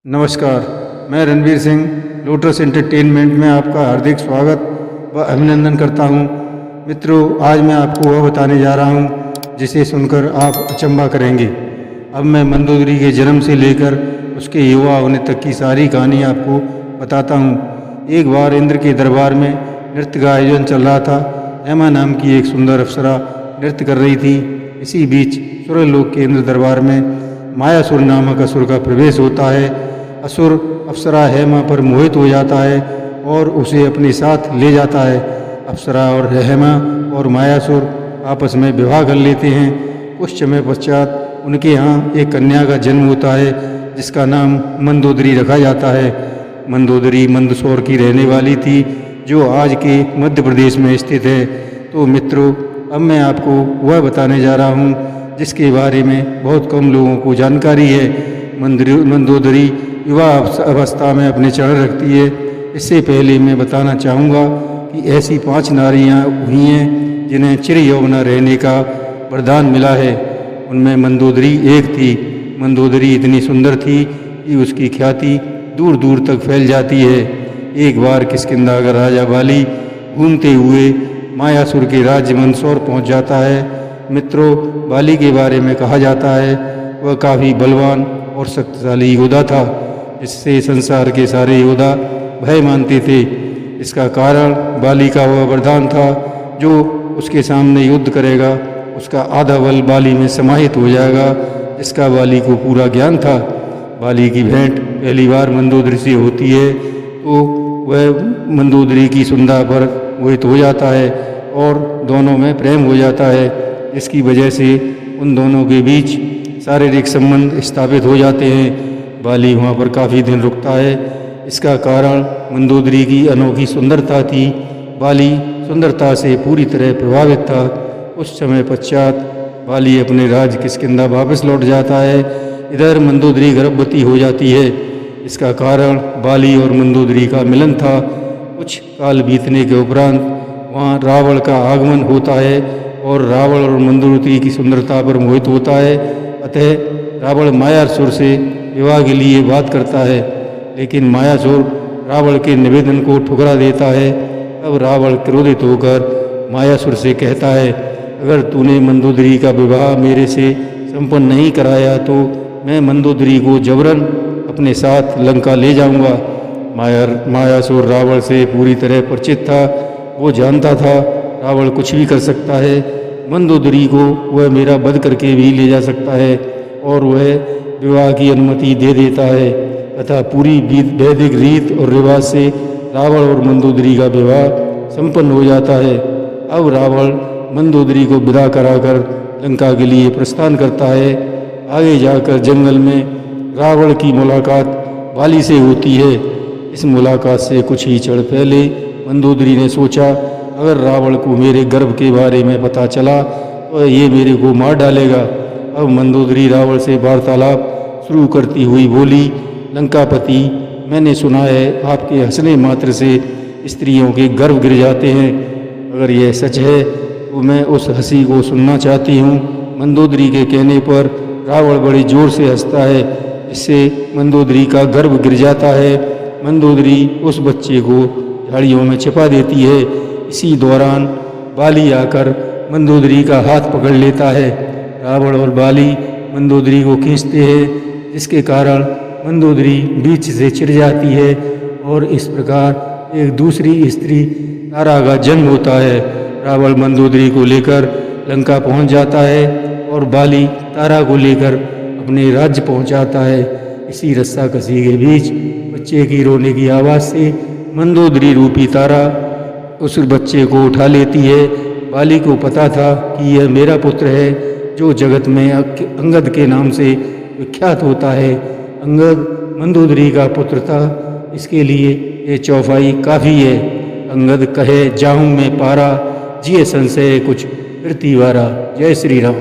नमस्कार, मैं Ranveer Singh lotus entertainment में आपका हार्दिक स्वागत व अभिनंदन करता हूं। मित्रों, आज मैं आपको वह बताने जा रहा हूं जिसे सुनकर आप अचंभा करेंगे। अब मैं मंदोदरी के जन्म से लेकर उसके युवा होने तक की सारी कहानी आपको बताता हूं। एक बार इंद्र के दरबार में नृत्य का आयोजन चल रहा था। हेमा नाम की एक सुंदर अप्सरा नृत्य कर रही थी। इसी बीच सूर्यलोक के इंद्र दरबार में मायासुर नामक असुर का प्रवेश होता है। असुर अप्सरा हेमा पर मोहित हो जाता है और उसे अपने साथ ले जाता है। अप्सरा और हेमा और मायासुर आपस में विवाह कर लेते हैं। कुछ समय पश्चात उनके यहाँ एक कन्या का जन्म होता है जिसका नाम मंदोदरी रखा जाता है। मंदोदरी मंदसौर की रहने वाली थी जो आज के मध्य प्रदेश में स्थित है। तो मित्रों, अब मैं आपको वह बताने जा रहा हूँ जिसके बारे में बहुत कम लोगों को जानकारी है। मंदोदरी युवा अवस्था में अपने चरण रखती है। इससे पहले मैं बताना चाहूँगा कि ऐसी 5 नारियाँ हुई हैं जिन्हें चिर यौवना रहने का वरदान मिला है। उनमें मंदोदरी एक थी। मंदोदरी इतनी सुंदर थी कि उसकी ख्याति दूर दूर तक फैल जाती है। एक बार किष्किंधा का राजा बाली घूमते हुए मायासुर के राज्य मंदसौर पहुँच जाता है। मित्रों, बाली के बारे में कहा जाता है वह काफ़ी बलवान और शक्तिशाली योद्धा था जिससे संसार के सारे योद्धा भय मानते थे। इसका कारण बाली का वह वरदान था जो उसके सामने युद्ध करेगा उसका आधा बल बाली में समाहित हो जाएगा, जिसका बाली को पूरा ज्ञान था। बाली की भेंट पहली बार मंदोदरी से होती है तो वह मंदोदरी की सुंदरता पर मोहित हो जाता है और दोनों में प्रेम हो जाता है, जिसकी वजह से उन दोनों के बीच शारीरिक संबंध स्थापित हो जाते हैं। बाली वहाँ पर काफ़ी दिन रुकता है। इसका कारण मंदोदरी की अनोखी सुंदरता थी। बाली सुंदरता से पूरी तरह प्रभावित था। उस समय पश्चात बाली अपने राज्य किष्किंधा वापस लौट जाता है। इधर मंदोदरी गर्भवती हो जाती है। इसका कारण बाली और मंदोदरी का मिलन था। कुछ काल बीतने के उपरांत वहाँ रावण का आगमन होता है और रावण और मंदोदरी की सुंदरता पर मोहित होता है। अतः रावण मायासुर से विवाह के लिए बात करता है, लेकिन मायासुर रावण के निवेदन को ठुकरा देता है। अब रावण क्रोधित होकर मायासुर से कहता है, अगर तूने मंदोदरी का विवाह मेरे से संपन्न नहीं कराया तो मैं मंदोदरी को जबरन अपने साथ लंका ले जाऊंगा। मायासुर रावण से पूरी तरह परिचित था। वो जानता था रावण कुछ भी कर सकता है। मंदोदरी को वह मेरा वध करके भी ले जा सकता है और वह विवाह की अनुमति दे देता है तथा पूरी वैदिक रीत और रिवाज से रावण और मंदोदरी का विवाह संपन्न हो जाता है। अब रावण मंदोदरी को विदा कराकर लंका के लिए प्रस्थान करता है। आगे जाकर जंगल में रावण की मुलाकात बाली से होती है। इस मुलाकात से कुछ ही क्षण पहले मंदोदरी ने सोचा, अगर रावण को मेरे गर्भ के बारे में पता चला तो ये मेरे को मार डालेगा। अब मंदोदरी रावण से वार्तालाप शुरू करती हुई बोली, लंकापति, मैंने सुना है आपके हंसने मात्र से स्त्रियों के गर्भ गिर जाते हैं। अगर यह सच है तो मैं उस हंसी को सुनना चाहती हूँ। मंदोदरी के कहने पर रावण बड़े जोर से हंसता है, इससे मंदोदरी का गर्भ गिर जाता है। मंदोदरी उस बच्चे को झाड़ियों में छिपा देती है। इसी दौरान बाली आकर मंदोदरी का हाथ पकड़ लेता है। रावण और बाली मंदोदरी को खींचते हैं, जिसके कारण मंदोदरी बीच से चिर जाती है और इस प्रकार एक दूसरी स्त्री तारा का जन्म होता है। रावण मंदोदरी को लेकर लंका पहुंच जाता है और बाली तारा को लेकर अपने राज्य पहुंच जाता है। इसी रस्साकसी के बीच बच्चे की रोने की आवाज़ से मंदोदरी रूपी तारा उस बच्चे को उठा लेती है। बाली को पता था कि यह मेरा पुत्र है जो जगत में अंगद के नाम से विख्यात होता है। अंगद मंदोदरी का पुत्र था, इसके लिए ये चौपाई काफ़ी है। अंगद कहे जाऊँ मैं पारा, जिए संशय कुछ फिरती वारा। जय श्री राम।